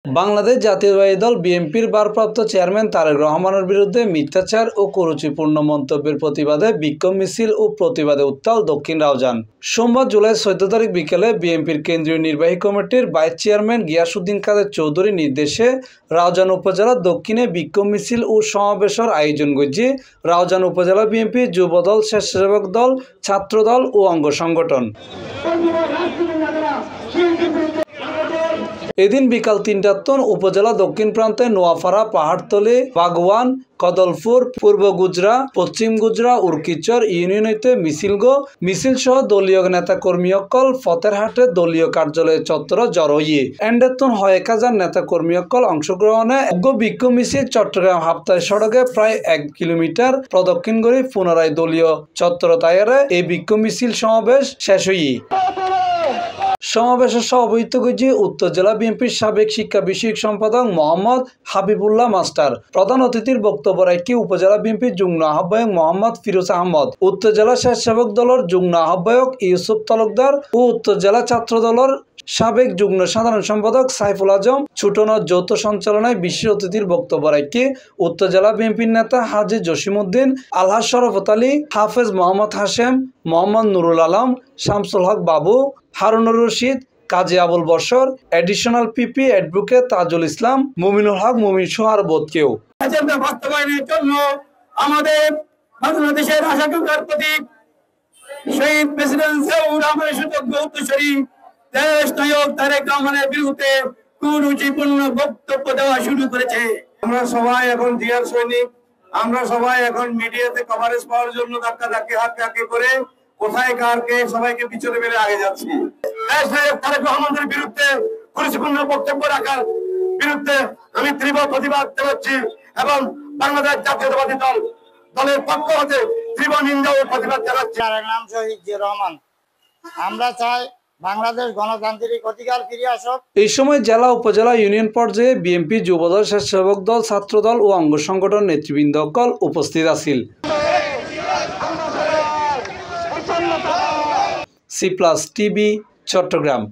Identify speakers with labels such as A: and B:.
A: বাংলাদেশ জাতীয়তাবাদী দল বিএনপির ভারপ্রাপ্ত চেয়ারম্যান তারেক রহমানের বিরুদ্ধে মিথ্যাচার ও কুরুচিপূর্ণ মন্তব্যের প্রতিবাদে বিক্ষোভ মিছিল ও প্রতিবাদে উত্তাল দক্ষিণ রাউজান। সোমবার জুলাই 14 তারিখ বিকেলে বিএনপির কেন্দ্রীয় নির্বাহী কমিটির ভাইস চেয়ারম্যান গিয়াসউদ্দিন কাদের চৌধুরীর নির্দেশে রাউজান উপজেলা দক্ষিণে বিক্ষোভ মিছিল ও সমাবেশের আয়োজন করছে রাউজান উপজেলা বিএনপি যুবদল, স্বেচ্ছাসেবক দল, ছাত্রদল ও অঙ্গ সংগঠন। এদিন বিকাল ৩টার উপজেলা দক্ষিণ প্রান্তে নোয়াপাড়া, পাহাড়তলী, বাগওয়ান, কদলপুর, পূর্ব গুজরা, পশ্চিম গুজরা, উরকিচর ইউনিয়নতে মিছিল সহ দলীয় নেতা কর্মী অকল ফতেরহাটে দলীয় কার্যালয়ের চত্বর জড়ো হয়ে এন্ডেতন 1000 নেতা কর্মী অকল অংশগ্রহণে বিক্ষোভ মিছিল চট্টগ্রাম হাপ্তায় সড়কে প্রায় 1 কিলোমিটার প্রদক্ষিণ করে পুনরায় দলীয় চত্বর তায়ারে এই বিক্ষোভ মিছিল সমাবেশ শেষ হয়ে সমাবেশে সভাপতিত্ব করছে উত্তর জেলা বিএনপির সাবেক শিক্ষা বিষয়ক সম্পাদক মোহাম্মদ হাবিবুল্লাহ মাস্টার। প্রধান অতিথির বক্তব্য রাখে উপজেলা বিএনপির যুগ্ম আহ্বায়ক মোহাম্মদ ফিরোজ আহমদ, উত্তর জেলা স্বেচ্ছাসেবক দলের যুগ্ম আহ্বায়ক ইউসুফ তালুকদার ও উত্তর জেলা ছাত্র দলের সাবেক যুগ্ম সাধারণ সম্পাদক সাইফুল আজম ছুটনের যৌথ সঞ্চালনায় বিশেষ অতিথির বক্তব্য রাখে উত্তর জেলা বিএনপির নেতা হাজী জসিমউদ্দিন, আলহাজ শরফত আলী, হাফেজ মোহাম্মদ হাশেম, মোহাম্মদ নুরুল আলম, শামসুল হক বাবু, হারুনুর রশিদ, কাজী আবুল বশর, এডিশনাল পিপি অ্যাডভোকেট তাজুল ইসলাম, মুমিনুল হক মুমিন সহ আর বোধ কেউ।
B: বাস্তবায়নের জন্য আমাদের বাংলাদেশের আশাকাঙ্ক্ষার প্রতীক শহীদ প্রেসিডেন্ট জিয়াউর রহমানের সুযোগ্য উত্তরসূরি দেশ নায়ক তারেক রহমানের বিরুদ্ধে কুরুচিপূর্ণ বক্তব্য দেওয়া শুরু করেছে।
C: আমরা সবাই এখন জিয়ার সৈনিক, আমরা সবাই এখন মিডিয়াতে কভারেজ পাওয়ার জন্য ধাক্কাধাক্কি হাতকে করে কোথায় কারকে সবাইকে পিছনে মেরে আগে যাচ্ছি।
B: দেশ নায়ক তারেক রহমানের বিরুদ্ধে কুরুচিপূর্ণ বক্তব্য রাখার বিরুদ্ধে আমি তীব্র প্রতিবাদ জানাচ্ছি এবং বাংলাদেশ জাতীয়তাবাদী দলের পক্ষ হতে তীব্র নিন্দা ও প্রতিবাদ জানাচ্ছি।
D: তার নাম শহীদ জিয়াউর রহমান। আমরা চাই বাংলাদেশ গণতান্ত্রিক অধিকার ফিরে আসুক।
A: এই সময় জেলা, উপজেলা, ইউনিয়ন পর্যায়ে বিএনপি, যুবদল, স্বেচ্ছাসেবক দল, ছাত্রদল ও অঙ্গ সংগঠন নেতৃবৃন্দ উপস্থিত আছিল। C+ TV Chittagong.